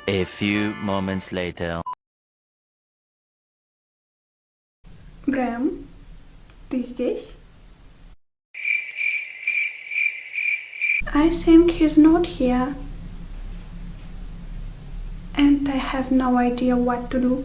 A few moments later. Брэм, ты здесь? I think he's not here. And I have no idea what to do.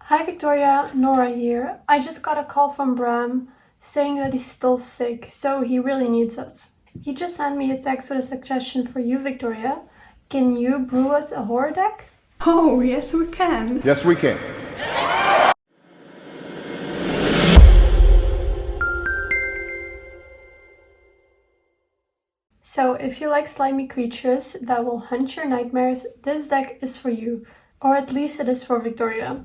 Hi Victoria, Nora here. I just got a call from Bram saying that he's still sick, so he really needs us. He just sent me a text with a suggestion for you, Victoria. Can you brew us a horror deck? Oh, yes we can. Yes, we can. So if you like slimy creatures that will hunt your nightmares, this deck is for you. Or at least it is for Victoria.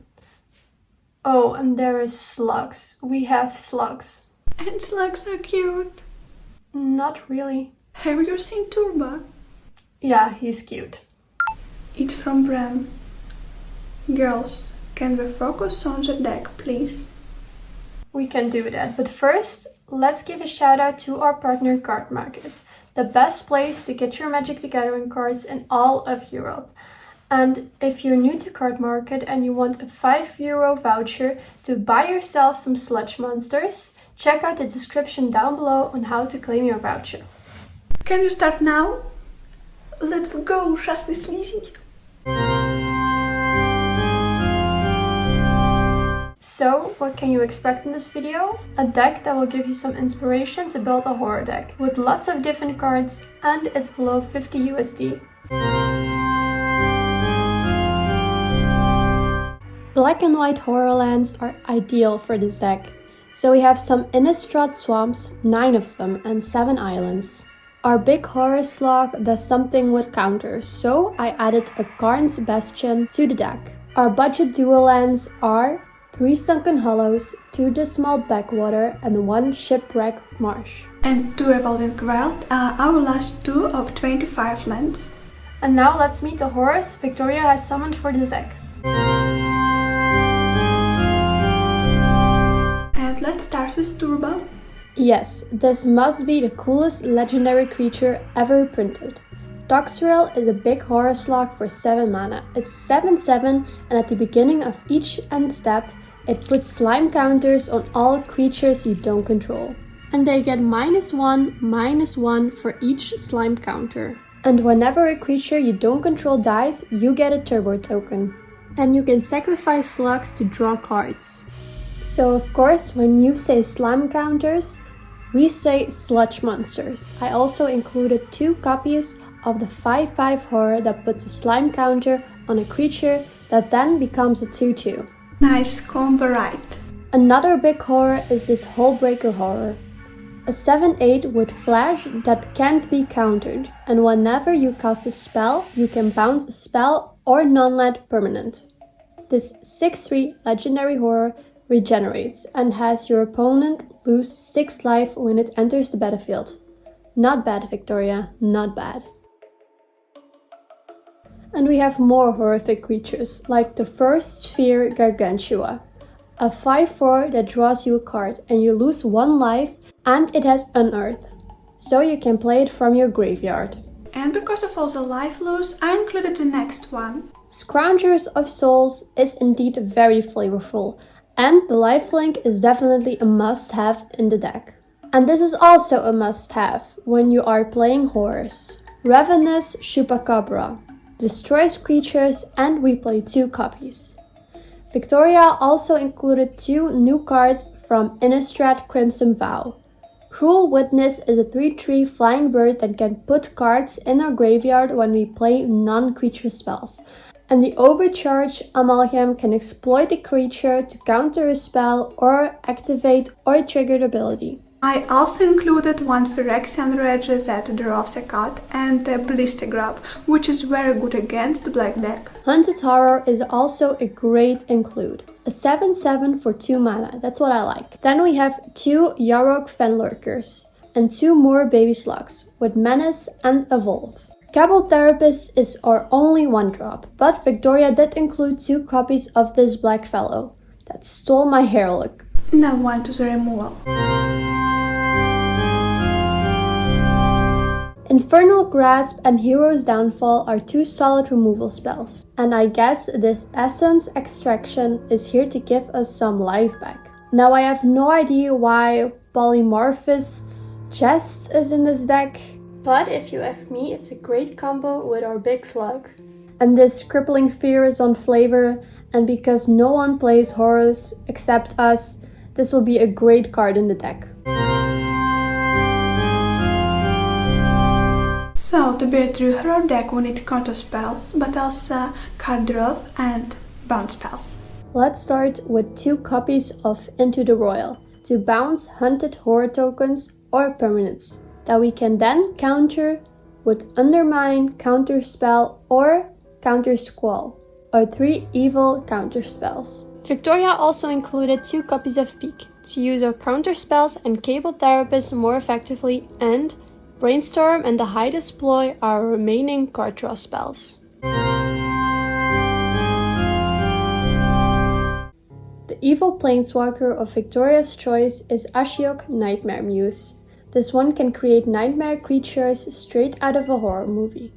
Oh, and there is slugs. We have slugs. And slugs are cute. Not really. Have you seen Turbo? Yeah, he's cute. It's from Bram. Girls, can we focus on the deck, please? We can do that, but first, let's give a shout out to our partner CARDMARKET, the best place to get your Magic the Gathering cards in all of Europe. And if you're new to CARDMARKET and you want a €5 voucher to buy yourself some sludge monsters, check out the description down below on how to claim your voucher. Can you start now? Let's go, ужасный слизень. So, what can you expect in this video? A deck that will give you some inspiration to build a horror deck, with lots of different cards, and it's below 50 USD. Black and white horror lands are ideal for this deck. So we have some Innistrad swamps, 9 of them, and 7 islands. Our big horror slug does something with counters, so I added a Karn's Bastion to the deck. Our budget dual lands are 3 Sunken Hollows, 2 Dismal Backwater, and 1 Shipwreck Marsh. And 2 Evolving Wild are our last 2 of 25 lands. And now let's meet the horrors Victoria has summoned for this deck. And let's start with Turbo. Yes, this must be the coolest legendary creature ever printed. Toxrill is a big horror slug for 7 mana. It's 7/7 and at the beginning of each end step, it puts slime counters on all creatures you don't control. And they get -1/-1 for each slime counter. And whenever a creature you don't control dies, you get a turbo token. And you can sacrifice slugs to draw cards. So of course, when you say slime counters, we say sludge monsters. I also included 2 copies of the 5/5 horror that puts a slime counter on a creature that then becomes a 2/2. Nice combo, right? Another big horror is this Hullbreaker horror. A 7/8 with flash that can't be countered, and whenever you cast a spell, you can bounce a spell or non-land permanent. This 6/3 legendary horror regenerates and has your opponent lose 6 life when it enters the battlefield. Not bad, Victoria, not bad. And we have more horrific creatures, like the first Sphere Gargantua, a 5/4 that draws you a card and you lose 1 life, and it has Unearth, so you can play it from your graveyard. And because of all the life loss, I included the next one. Scroungers of Souls is indeed very flavorful, and the lifelink is definitely a must-have in the deck. And this is also a must-have when you are playing horrors. Ravenous Chupacabra destroys creatures, and we play 2 copies. Victoria also included 2 new cards from Innistrad Crimson Vow. Cruel Witness is a 3/3 flying bird that can put cards in our graveyard when we play non-creature spells. And the Overcharge Amalgam can exploit a creature to counter a spell or activate or trigger the ability. I also included 1 Phyrexian Rage that draws a card and a Ballistic Grab, which is very good against the black deck. Hunted Horror is also a great include. A 7/7 for 2 mana, that's what I like. Then we have 2 Yarok Fenlurkers and 2 more Baby Slugs with Menace and Evolve. Cabal Therapist is our only 1-drop, but Victoria did include 2 copies of this black fellow that stole my hair look. Now on to the removal. Infernal Grasp and Hero's Downfall are two solid removal spells, and I guess this Essence Extraction is here to give us some life back. Now I have no idea why Polymorphist's Chest is in this deck, but if you ask me, it's a great combo with our big Slug. And this Crippling Fear is on Flavor, and because no one plays Horus except us, this will be a great card in the deck. So, to build through her deck we need Counterspells, but also Cardroth and Bounce Spells. Let's start with 2 copies of Into the Royal to bounce hunted horror tokens or permanents that we can then counter with Undermine, Counterspell or Countersquall, or 3 evil counterspells. Victoria also included 2 copies of Peek to use our counterspells and Cable Therapist more effectively, and Brainstorm and the High Deploy are our remaining card draw spells. The evil Planeswalker of Victoria's choice is Ashiok Nightmare Muse. This one can create nightmare creatures straight out of a horror movie.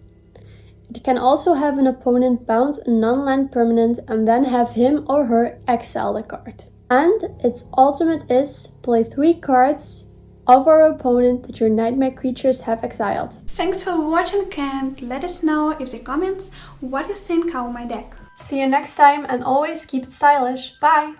It can also have an opponent bounce a non-land permanent and then have him or her exile the card. And its ultimate is play 3 cards of our opponent that your nightmare creatures have exiled. Thanks for watching, and let us know in the comments what you think of my deck. See you next time, and always keep it stylish. Bye!